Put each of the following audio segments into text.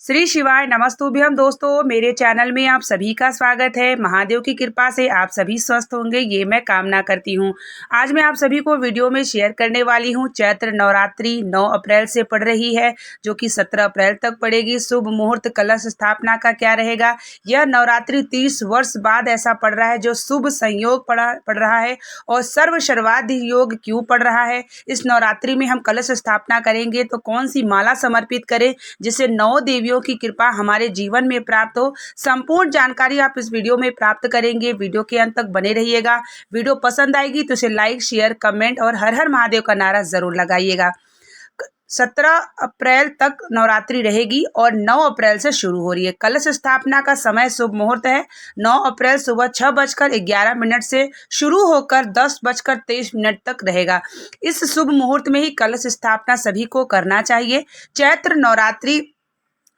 श्री शिवाय नमस्तुभ्यम दोस्तों, मेरे चैनल में आप सभी का स्वागत है। महादेव की कृपा से आप सभी स्वस्थ होंगे, ये मैं कामना करती हूँ। आज मैं आप सभी को वीडियो में शेयर करने वाली हूँ। चैत्र नवरात्रि 9 अप्रैल से पड़ रही है, जो कि 17 अप्रैल तक पड़ेगी। शुभ मुहूर्त कलश स्थापना का क्या रहेगा। यह नवरात्रि 30 वर्ष बाद ऐसा पड़ रहा है, जो शुभ संयोग पड़ रहा है। और सर्व सर्वाधि योग क्यों पड़ रहा है। इस नवरात्रि में हम कलश स्थापना करेंगे तो कौन सी माला समर्पित करें, जिससे 9 देवियों की कृपा हमारे जीवन में प्राप्त हो। संपूर्ण जानकारी आप इस वीडियो में प्राप्त करेंगे। वीडियो के अंत तक बने रहिएगा। वीडियो पसंद आएगी तो इसे लाइक, शेयर, कमेंट और हर हर महादेव का नारा जरूर लगाइएगा। 17 अप्रैल तक नवरात्रि रहेगी और 9 अप्रैल से शुरू हो रही है। कलश स्थापना का समय शुभ मुहूर्त है 9 अप्रैल सुबह 6:11 से शुरू होकर 10:23 तक रहेगा। इस शुभ मुहूर्त में ही कलश स्थापना सभी को करना चाहिए। चैत्र नवरात्रि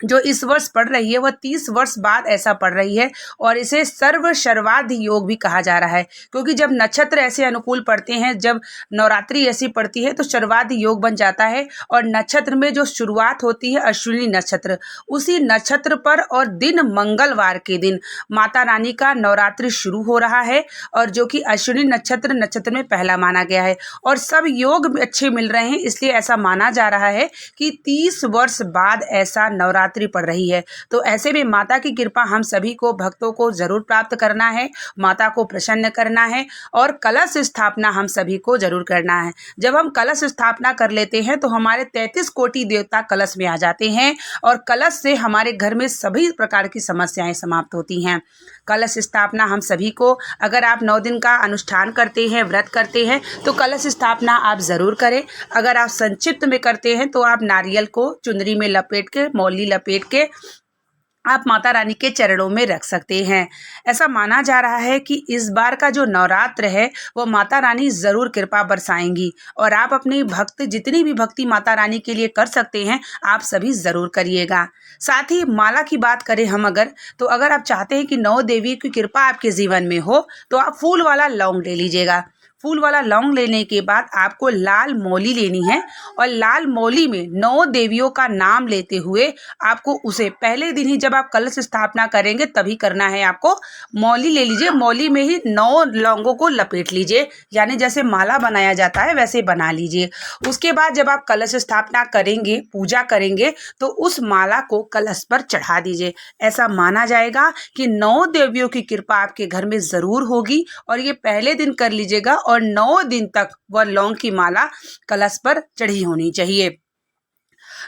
जो इस वर्ष पड़ रही है वह 30 वर्ष बाद ऐसा पड़ रही है और इसे सर्व सर्वाधि योग भी कहा जा रहा है, क्योंकि जब नक्षत्र ऐसे अनुकूल पड़ते हैं, जब नवरात्रि ऐसी पड़ती है तो सर्वाधि योग बन जाता है। और नक्षत्र में जो शुरुआत होती है अश्विनी नक्षत्र, उसी नक्षत्र पर और दिन मंगलवार के दिन माता रानी का नवरात्रि शुरू हो रहा है, और जो कि अश्विनी नक्षत्र में पहला माना गया है। और सब योग अच्छे मिल रहे हैं, इसलिए ऐसा माना जा रहा है कि 30 वर्ष बाद ऐसा नवरात्रि पड़ रही है। तो ऐसे में माता की कृपा हम सभी को, भक्तों को जरूर प्राप्त करना है, माता को प्रसन्न करना है और कलश स्थापना हम सभी को जरूर करना है। जब हम कलश स्थापना कर लेते हैं तो हमारे 33 कोटि देवता कलश में आ जाते हैं और कलश से हमारे घर में सभी प्रकार की समस्याएं समाप्त होती हैं। कलश स्थापना हम सभी को, अगर आप 9 दिन का अनुष्ठान करते हैं, व्रत करते हैं, तो कलश स्थापना आप जरूर करें। अगर आप संक्षिप्त में करते हैं तो आप नारियल को चुनरी में लपेट के, मौली लपेट के आप माता रानी के चरणों में रख सकते हैं। ऐसा माना जा रहा है कि इस बार का जो नवरात्र है वो माता रानी ज़रूर कृपा बरसाएंगी, और आप अपनी जितनी भी भक्ति माता रानी के लिए कर सकते हैं आप सभी ज़रूर करिएगा। साथ ही माला की बात करें हम तो अगर आप चाहते हैं कि 9 देवी की कृपा आपके जीवन में हो तो आप फूल वाला लौंग ले लीजिएगा। फूल वाला लौंग लेने के बाद आपको लाल मौली लेनी है, और लाल मौली में 9 देवियों का नाम लेते हुए आपको उसे पहले दिन ही, जब आप कलश स्थापना करेंगे तभी करना है। आपको मौली ले लीजिए, मौली में ही 9 लौंगों को लपेट लीजिए, यानी जैसे माला बनाया जाता है वैसे बना लीजिए। उसके बाद जब आप कलश स्थापना करेंगे, पूजा करेंगे, तो उस माला को कलश पर चढ़ा दीजिए। ऐसा माना जाएगा कि 9 देवियों की कृपा आपके घर में ज़रूर होगी, और ये पहले दिन कर लीजिएगा और 9 दिन तक वह लौंग की माला कलश पर चढ़ी होनी चाहिए।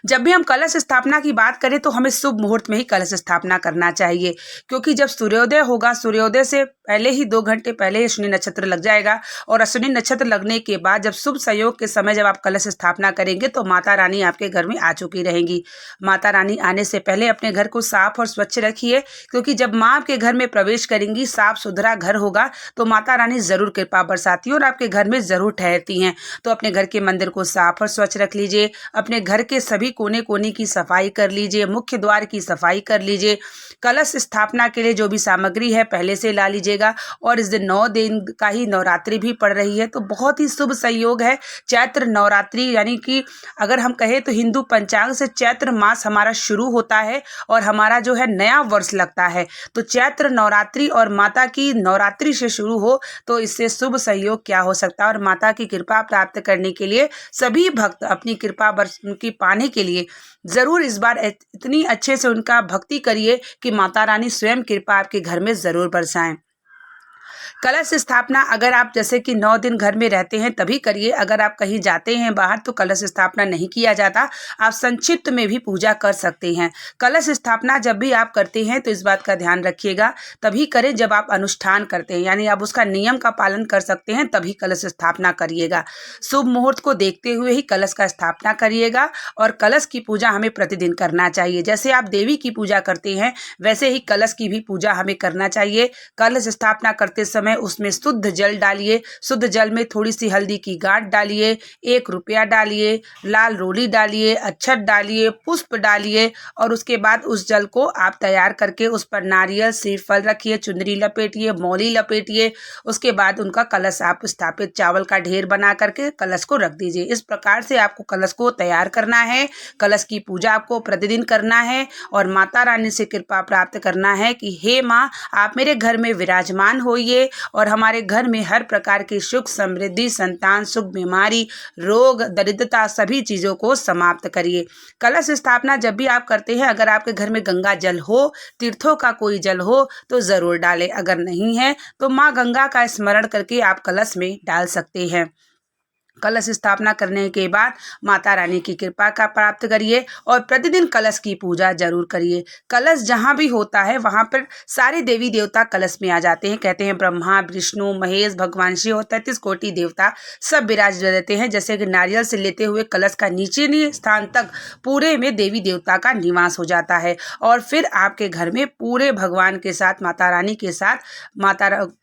जब भी हम कलश स्थापना की बात करें तो हमें शुभ मुहूर्त में ही कलश स्थापना करना चाहिए, क्योंकि जब सूर्योदय होगा, सूर्योदय से पहले ही 2 घंटे पहले ही अश्विनी नक्षत्र लग जाएगा, और अश्विनी नक्षत्र लगने के बाद जब शुभ संयोग के समय जब आप कलश स्थापना करेंगे तो माता रानी आपके घर में आ चुकी रहेंगी। माता रानी आने से पहले अपने घर को साफ और स्वच्छ रखिए, क्योंकि जब माँ आपके घर में प्रवेश करेंगी, साफ सुथरा घर होगा तो माता रानी जरूर कृपा बरसाती है और आपके घर में जरूर ठहरती हैं। तो अपने घर के मंदिर को साफ और स्वच्छ रख लीजिए, अपने घर के सभी कोने कोने की सफाई कर लीजिए, मुख्य द्वार की सफाई कर लीजिए। कलश स्थापना के लिए जो भी सामग्री है पहले से ला लीजिएगा। और इस दिन 9 दिन का ही नवरात्रि भी पड़ रही है, तो बहुत ही शुभ संयोग है। चैत्र नवरात्रि, यानी कि अगर हम कहें तो हिंदू पंचांग से चैत्र मास हमारा शुरू होता है और हमारा जो है नया वर्ष लगता है। तो चैत्र नवरात्रि और माता की नवरात्रि से शुरू हो तो इससे शुभ संयोग क्या हो सकता है। और माता की कृपा प्राप्त करने के लिए सभी भक्त अपनी कृपा की पाने के लिए जरूर इस बार इतनी अच्छे से उनका भक्ति करिए कि माता रानी स्वयं कृपा आपके घर में जरूर बरसाएं। कलश स्थापना अगर आप जैसे कि 9 दिन घर में रहते हैं तभी करिए। अगर आप कहीं जाते हैं बाहर तो कलश स्थापना नहीं किया जाता, आप संक्षिप्त में भी पूजा कर सकते हैं। कलश स्थापना जब भी आप करते हैं तो इस बात का ध्यान रखिएगा, तभी करें जब आप अनुष्ठान करते हैं, यानी आप उसका नियम का पालन कर सकते हैं तभी कलश स्थापना करिएगा। शुभ मुहूर्त को देखते हुए ही कलश का स्थापना करिएगा, और कलश की पूजा हमें प्रतिदिन करना चाहिए। जैसे आप देवी की पूजा करते हैं वैसे ही कलश की भी पूजा हमें करना चाहिए। कलश स्थापना करते समय उसमें शुद्ध जल डालिए। शुद्ध जल में थोड़ी सी हल्दी की गांठ डालिए, 1 रुपया डालिए, लाल रोली डालिए, अक्षत डालिए, पुष्प डालिए और उसके बाद उस जल को आप तैयार करके उस पर नारियल, सेब, फल रखिए, चुनरी लपेटिए, मौली लपेटिए। उसके बाद उनका कलश आप स्थापित चावल का ढेर बना करके कलश को रख दीजिए। इस प्रकार से आपको कलश को तैयार करना है। कलश की पूजा आपको प्रतिदिन करना है और माता रानी से कृपा प्राप्त करना है कि हे माँ, आप मेरे घर में विराजमान होइए और हमारे घर में हर प्रकार की सुख, समृद्धि, संतान, सुख, बीमारी, रोग, दरिद्रता सभी चीज़ों को समाप्त करिए। कलश स्थापना जब भी आप करते हैं, अगर आपके घर में गंगा जल हो, तीर्थों का कोई जल हो तो ज़रूर डालें। अगर नहीं है तो माँ गंगा का स्मरण करके आप कलश में डाल सकते हैं। कलश स्थापना करने के बाद माता रानी की कृपा का प्राप्त करिए और प्रतिदिन कलश की पूजा जरूर करिए। कलश जहाँ भी होता है वहाँ पर सारे देवी देवता कलश में आ जाते हैं। कहते हैं ब्रह्मा, विष्णु, महेश, भगवान शिव और 33 कोटि देवता सब विराज रहते हैं। जैसे कि नारियल से लेते हुए कलश का नीचे स्थान तक पूरे में देवी देवता का निवास हो जाता है और फिर आपके घर में पूरे भगवान के साथ, माता रानी के साथ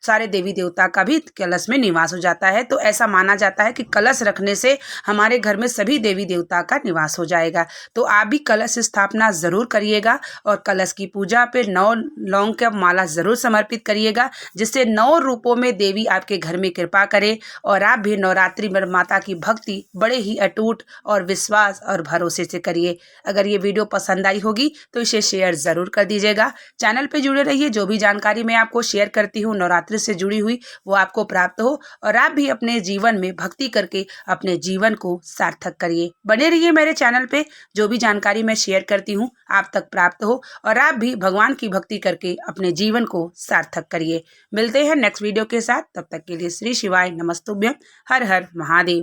सारे देवी देवता का भी कलश में निवास हो जाता है। तो ऐसा माना जाता है कि कलश रखने से हमारे घर में सभी देवी देवता का निवास हो जाएगा। तो आप भी कलश स्थापना जरूर करिएगा और कलश की पूजा पे 9 लौंग का माला जरूर समर्पित करिएगा, जिससे 9 रूपों में देवी आपके घर में कृपा करे और आप भी नवरात्रि में माता की भक्ति बड़े ही अटूट और विश्वास और भरोसे से करिए। अगर ये वीडियो पसंद आई होगी तो इसे शेयर जरूर कर दीजिएगा। चैनल पे जुड़े रहिए। जो भी जानकारी मैं आपको शेयर करती हूँ नवरात्रि से जुड़ी हुई, वो आपको प्राप्त हो और आप भी अपने जीवन में भक्ति करके अपने जीवन को सार्थक करिए। बने रहिए मेरे चैनल पे। जो भी जानकारी मैं शेयर करती हूँ आप तक प्राप्त हो और आप भी भगवान की भक्ति करके अपने जीवन को सार्थक करिए। मिलते हैं नेक्स्ट वीडियो के साथ। तब तक के लिए श्री शिवाय नमस्तुभ्यं। हर हर महादेव।